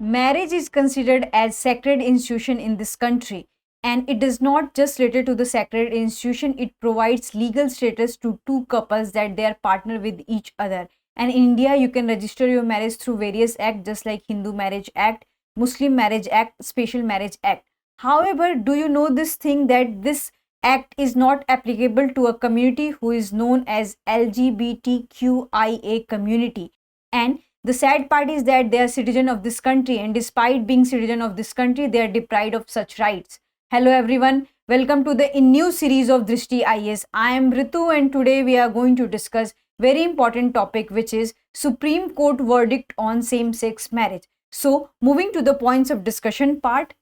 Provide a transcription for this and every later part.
Marriage is considered as sacred institution in this country, and it is not just related to the sacred institution. It provides legal status to two couples that they are partner with each other. And in India, you can register your marriage through various acts, just like Hindu Marriage Act, Muslim Marriage Act, Special Marriage Act. However, do you know this thing that this act is not applicable to a community who is known as LGBTQIA community? And the sad part is that they are citizen of this country, and despite being citizen of this country, they are deprived of such rights. Hello everyone, welcome to the new series of Drishti IAS. I am Ritu, and today we are going to discuss very important topic, which is Supreme Court verdict on same-sex marriage. So moving to the points of discussion part.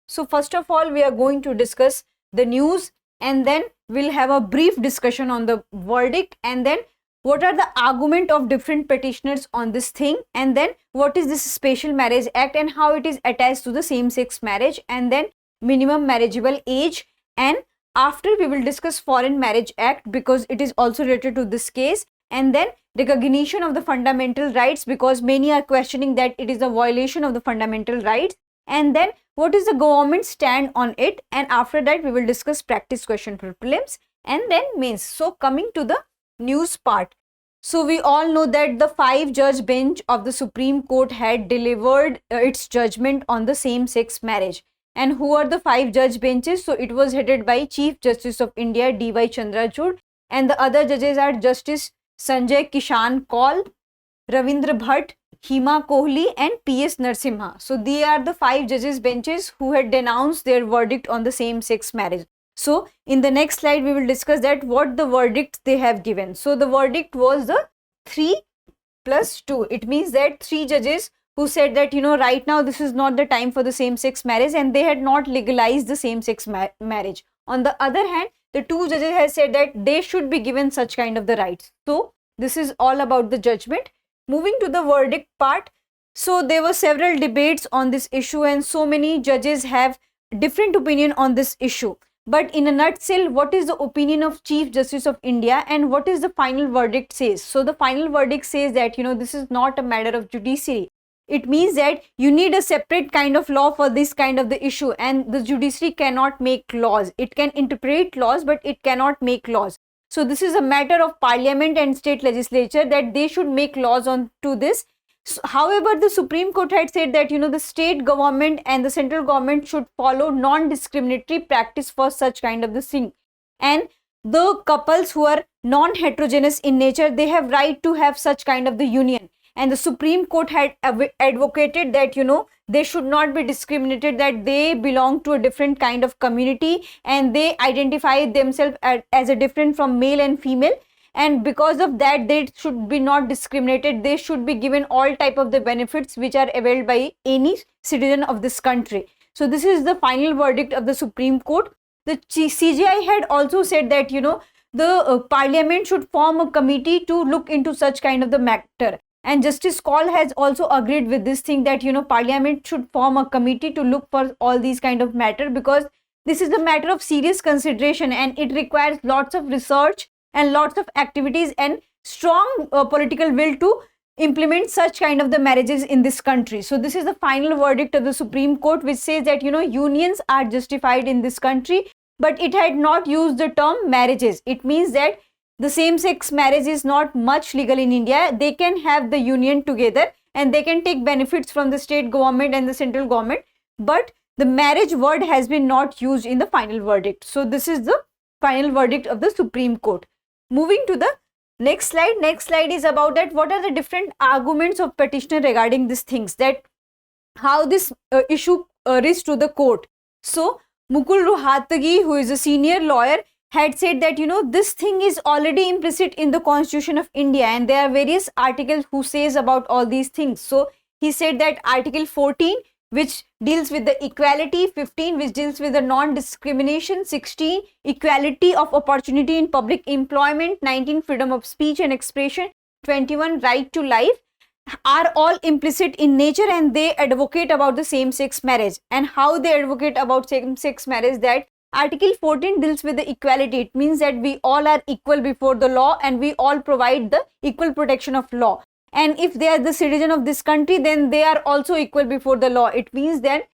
So first of all, we are going to discuss the news, and then we'll have a brief discussion on the verdict, and then what are the argument of different petitioners on this thing, and then what is this Special Marriage Act and how it is attached to the same-sex marriage, and then minimum marriageable age, and after we will discuss Foreign Marriage Act because it is also related to this case, and then recognition of the fundamental rights because many are questioning that it is a violation of the fundamental rights, and then what is the government stand on it, and after that we will discuss practice question for prelims and then mains. So coming to the news part. So we all know that the 5-judge bench of the Supreme Court had delivered its judgment on the same-sex marriage. And who are the 5-judge benches? So it was headed by Chief Justice of India D.Y. Chandrachud, and the other judges are Justice Sanjay Kishan Kaul, Ravindra Bhatt, 𝐕𝐀𝐒 Kohli and P.S. Narasimha. So they are the 5 judges benches who had denounced their verdict on the same-sex marriage. So in the next slide we will discuss that what the verdict they have given. So the verdict was the 3+2. It means that 3 judges who said that right now this is not the time for the same-sex marriage, and they had not legalized the same-sex marriage. On the other hand, the 2 judges have said that they should be given such kind of the rights. So this is all about the judgment. Moving to the verdict part. So there were several debates on this issue, and so many judges have different opinion on this issue. But in a nutshell, what is the opinion of Chief Justice of India and what is the final verdict says? So the final verdict says that this is not a matter of judiciary. It means that you need a separate kind of law for this kind of the issue, and the judiciary cannot make laws. It can interpret laws, but it cannot make laws. So this is a matter of parliament and state legislature that they should make laws on to this. So, however, the Supreme Court had said that the state government and the central government should follow non-discriminatory practice for such kind of the thing, and the couples who are non-heterogeneous in nature, they have right to have such kind of the union. And the Supreme Court had advocated that they should not be discriminated, that they belong to a different kind of community and they identify themselves as a different from male and female, and because of that they should be not discriminated. They should be given all type of the benefits which are availed by any citizen of this country. So this is the final verdict of the Supreme Court. The CJI had also said that the parliament should form a committee to look into such kind of the matter. And Justice Kaul has also agreed with this thing that parliament should form a committee to look for all these kind of matter, because this is a matter of serious consideration and it requires lots of research and lots of activities and strong political will to implement such kind of the marriages in this country. So this is the final verdict of the Supreme Court, which says that unions are justified in this country, but it had not used the term marriages. It means that the same-sex marriage is not much legal in India. They can have the union together and they can take benefits from the state government and the central government, but the marriage word has been not used in the final verdict. So this is the final verdict of the Supreme Court. Moving to the next slide. Next slide is about that what are the different arguments of petitioner regarding these things, that how this issue reached to the court. So Mukul Rohatgi, who is a senior lawyer, had said that this thing is already implicit in the Constitution of India, and there are various articles who says about all these things. So he said that Article 14, which deals with the equality, 15 which deals with the non-discrimination, 16 equality of opportunity in public employment, 19 freedom of speech and expression, 21 right to life, are all implicit in nature, and they advocate about the same-sex marriage. And how they advocate about same-sex marriage, that Article 14 deals with the equality. It means that we all are equal before the law and we all provide the equal protection of law. and if they are the citizen of this country, then they are also equal before the law. It means that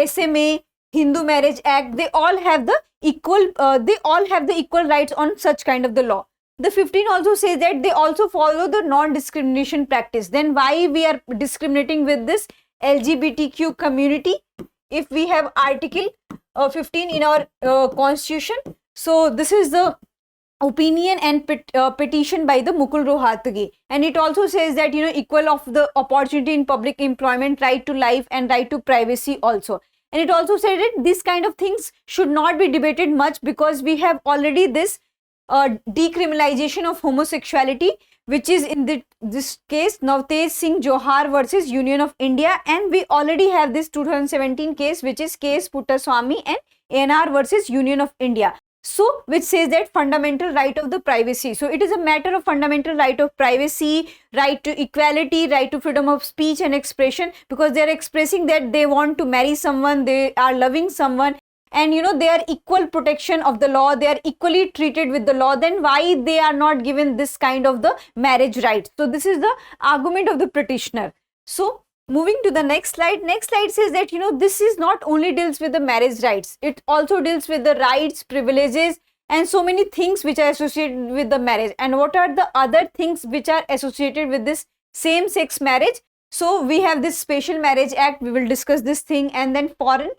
SMA, Hindu Marriage Act, they all have the equal rights on such kind of the law. The 15 also says that they also follow the non-discrimination practice. Then why we are discriminating with this LGBTQ community if we have Article 15 in our constitution? So this is the opinion and petition by the Mukul Rohatgi, and it also says that equal of the opportunity in public employment, right to life and right to privacy also. And it also said that this kind of things should not be debated much, because we have already this decriminalization of homosexuality, which is in this case Navtej Singh Johar versus Union of India, and we already have this 2017 case, which is case Puttaswamy and ANR versus Union of India. So which says that fundamental right of the privacy. So it is a matter of fundamental right of privacy, right to equality, right to freedom of speech and expression, because they are expressing that they want to marry someone, they are loving someone, and they are equal protection of the law, they are equally treated with the law. Then why they are not given this kind of the marriage right? So this is the argument of the petitioner. So moving to the next slide says that this is not only deals with the marriage rights, it also deals with the rights, privileges and so many things which are associated with the marriage. And what are the other things which are associated with this same-sex marriage? So we have this Special Marriage Act, we will discuss this thing, and then Foreign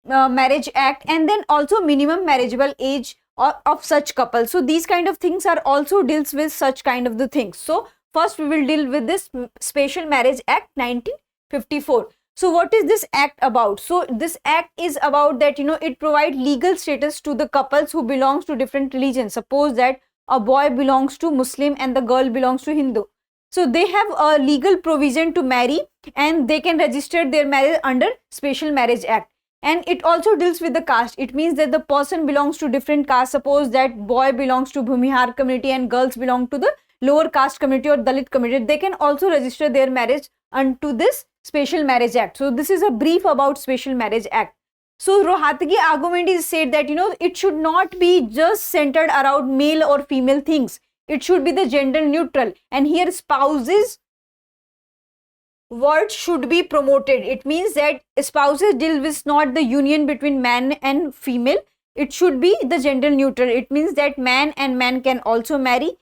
Marriage Act, and then also minimum marriageable age of such couples. So these kind of things are also deals with such kind of the things. So first we will deal with this Special Marriage Act 1954. So what is this act about? So this act is about that it provides legal status to the couples who belongs to different religions. Suppose that a boy belongs to Muslim and the girl belongs to Hindu. So they have a legal provision to marry, and they can register their marriage under Special Marriage Act. And it also deals with the caste. It means that the person belongs to different caste. Suppose that boy belongs to Bhumihar community and girls belong to the lower caste community or Dalit community. They can also register their marriage unto this Special Marriage Act. So this is a brief about Special Marriage Act. So Rohatgi argument is said that it should not be just centered around male or female things. It should be the gender neutral, and here spouses word should be promoted. It means that spouses deal with not the union between man and female. It should be the gender neutral. It means that man and man can also marry,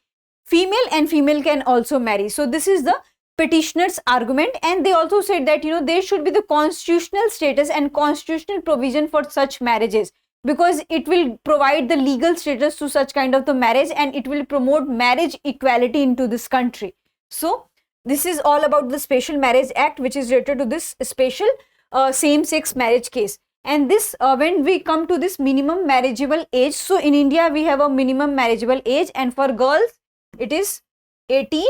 female and female can also marry. So this is the petitioner's argument, and they also said that there should be the constitutional status and constitutional provision for such marriages, because it will provide the legal status to such kind of the marriage, and it will promote marriage equality into this country. So this is all about the Special Marriage Act, which is related to this special same-sex marriage case. And this when we come to this minimum marriageable age, so in India we have a minimum marriageable age, and for girls it is 18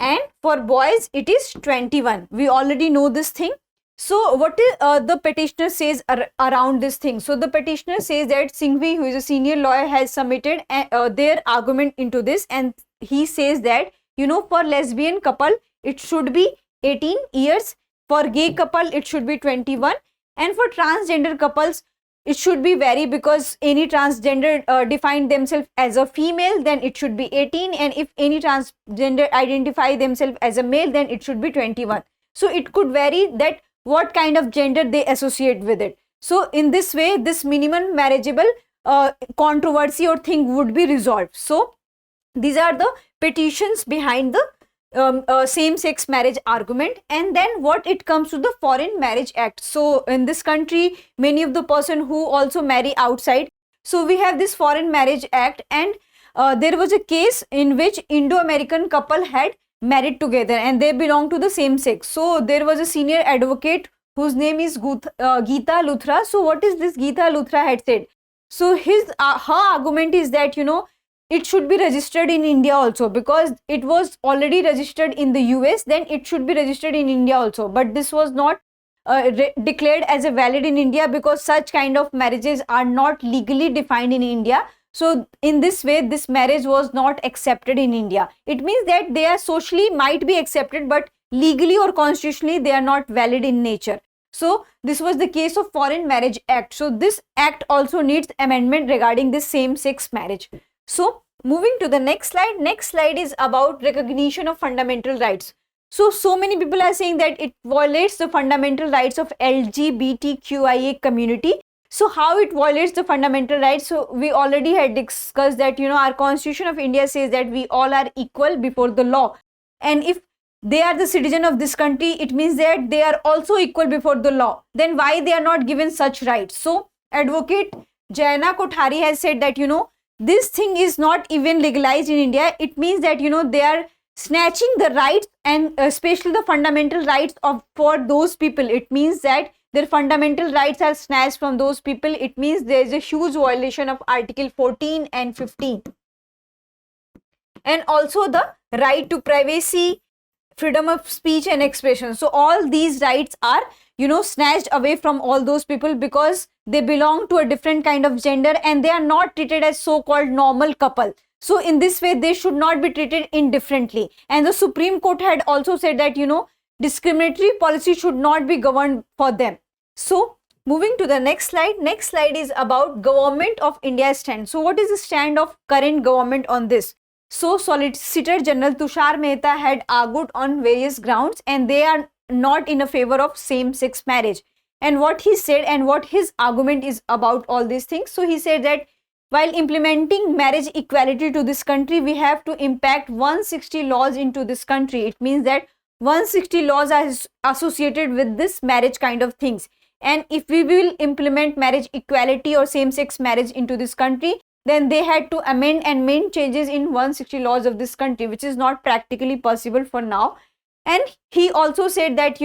and for boys it is 21. We already know this thing. So what is the petitioner says around this thing? So the petitioner says that Singhvi, who is a senior lawyer, has submitted their argument into this, and he says that for lesbian couple it should be 18 years, for gay couple it should be 21, and for transgender couples it should be vary, because any transgender define themselves as a female, then it should be 18, and if any transgender identify themselves as a male, then it should be 21. So it could vary that what kind of gender they associate with it. So in this way this minimum marriageable controversy or thing would be resolved. So these are the petitions behind the same-sex marriage argument. And then what it comes to the Foreign Marriage Act. So in this country many of the person who also marry outside, so we have this Foreign Marriage Act, and there was a case in which Indo-American couple had married together and they belong to the same sex. So there was a senior advocate whose name is Geeta Luthra. So what is this Geeta Luthra had said? So her argument is that it should be registered in India also, because it was already registered in the US, then it should be registered in India also. But this was not declared as a valid in India, because such kind of marriages are not legally defined in India. So in this way this marriage was not accepted in India. It means that they are socially might be accepted, but legally or constitutionally they are not valid in nature. So this was the case of Foreign Marriage Act. So this act also needs amendment regarding this same-sex marriage. So moving to the next slide. Next slide is about recognition of fundamental rights. So many people are saying that it violates the fundamental rights of LGBTQIA community. So how it violates the fundamental rights? So we already had discussed that, our Constitution of India says that we all are equal before the law. And if they are the citizen of this country, it means that they are also equal before the law. Then why they are not given such rights? So Advocate Jayana Kothari has said that, this thing is not even legalized in India. It means that, they are snatching the rights, and especially the fundamental rights for those people. It means that their fundamental rights are snatched from those people. It means there is a huge violation of Article 14 and 15. And also the right to privacy, freedom of speech and expression. So all these rights are, snatched away from all those people because they belong to a different kind of gender and they are not treated as so-called normal couple. So in this way, they should not be treated indifferently. And the Supreme Court had also said that, discriminatory policy should not be governed for them. So moving to the next slide. Next slide is about Government of India's stand. So what is the stand of current government on this? So Solicitor General Tushar Mehta had argued on various grounds, and they are not in a favor of same-sex marriage. And what he said and what his argument is about all these things. So he said that while implementing marriage equality to this country, we have to impact 160 laws into this country. It means that 160 laws are associated with this marriage kind of things. And if we will implement marriage equality or same-sex marriage into this country, then they had to amend and make changes in 160 laws of this country, which is not practically possible for now. And he also said that,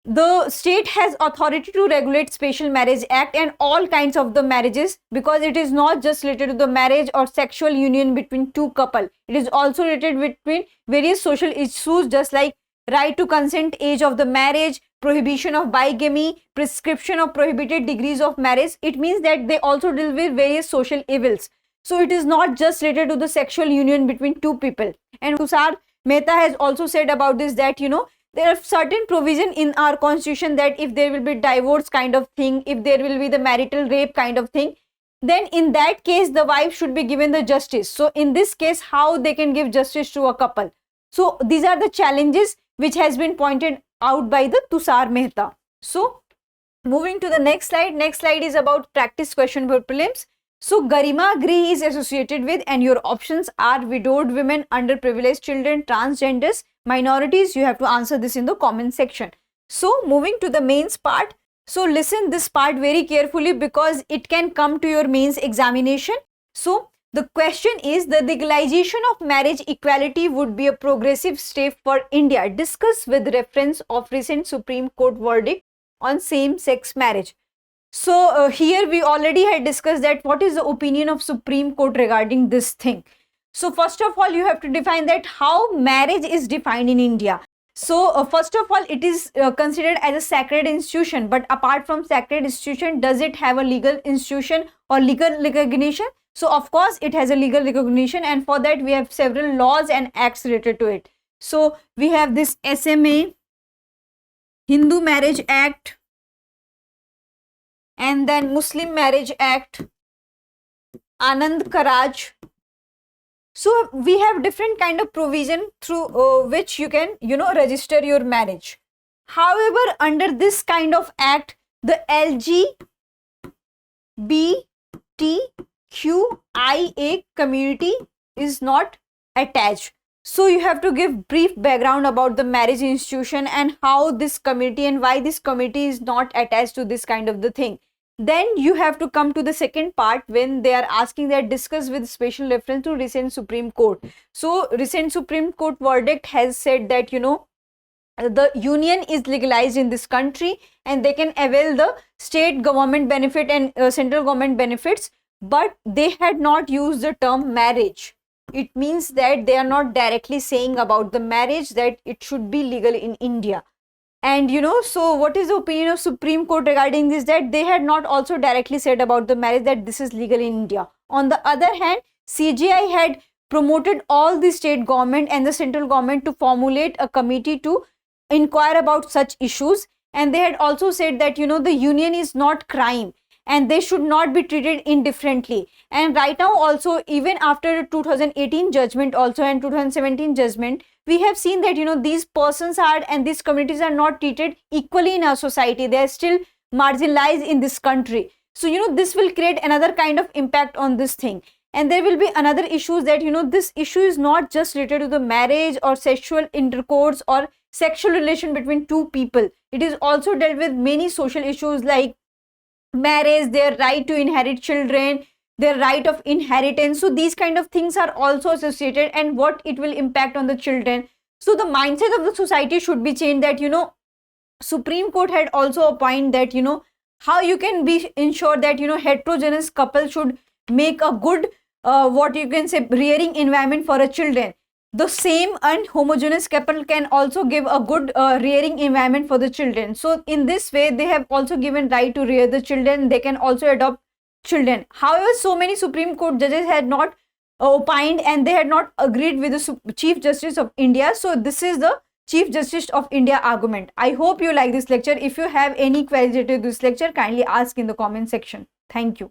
the state has authority to regulate Special Marriage Act and all kinds of the marriages, because it is not just related to the marriage or sexual union between two couple. It is also related between various social issues, just like right to consent, age of the marriage, prohibition of bigamy, prescription of prohibited degrees of marriage. It means that they also deal with various social evils. So it is not just related to the sexual union between two people. And Tushar Mehta has also said about this that, there are certain provision in our constitution that if there will be divorce kind of thing, if there will be the marital rape kind of thing, then in that case, the wife should be given the justice. So in this case, how they can give justice to a couple? So these are the challenges which has been pointed out by the Tushar Mehta. So moving to the next slide. Next slide is about practice question for prelims. So Garima Grihi is associated with, and your options are widowed women, underprivileged children, transgenders, minorities. You have to answer this in the comment section. So moving to the mains part. So listen this part very carefully because it can come to your mains examination. So the question is, the legalization of marriage equality would be a progressive step for India. Discuss with reference of recent Supreme Court verdict on same-sex marriage. So here we already had discussed that what is the opinion of Supreme Court regarding this thing. So first of all, you have to define that how marriage is defined in India. So first of all, it is considered as a sacred institution. But apart from sacred institution, does it have a legal institution or legal recognition? So of course, it has a legal recognition, and for that we have several laws and acts related to it. So we have this SMA, Hindu Marriage Act, and then Muslim Marriage Act, Anand Karaj. So we have different kind of provision through which you can, register your marriage. However, under this kind of act, the LGBTQIA community is not attached. So you have to give brief background about the marriage institution and how this community and why this community is not attached to this kind of the thing. Then you have to come to the second part when they are asking that discuss with special reference to recent Supreme Court. So recent Supreme Court verdict has said that, the union is legalized in this country and they can avail the state government benefit and central government benefits, but they had not used the term marriage. It means that they are not directly saying about the marriage that it should be legal in India. And so what is the opinion of Supreme Court regarding this? That they had not also directly said about the marriage that this is legal in India. On the other hand, CJI had promoted all the state government and the central government to formulate a committee to inquire about such issues. And they had also said that, the union is not crime. and they should not be treated indifferently. And right now also, even after 2018 judgment also and 2017 judgment, we have seen that, these persons are and these communities are not treated equally in our society. They are still marginalized in this country. So, this will create another kind of impact on this thing. And there will be another issue that, this issue is not just related to the marriage or sexual intercourse or sexual relation between two people. It is also dealt with many social issues like marriage, their right to inherit children, their right of inheritance. So these kind of things are also associated, and what it will impact on the children. So the mindset of the society should be changed that, Supreme Court had also a point that, how you can be ensure that, heterogeneous couple should make a good, what you can say, rearing environment for a children. The same unhomogeneous couple can also give a good rearing environment for the children. So in this way, they have also given right to rear the children. They can also adopt children. However, so many Supreme Court judges had not opined, and they had not agreed with the Chief Justice of India. So this is the Chief Justice of India argument. I hope you like this lecture. If you have any queries related to this lecture, kindly ask in the comment section. Thank you.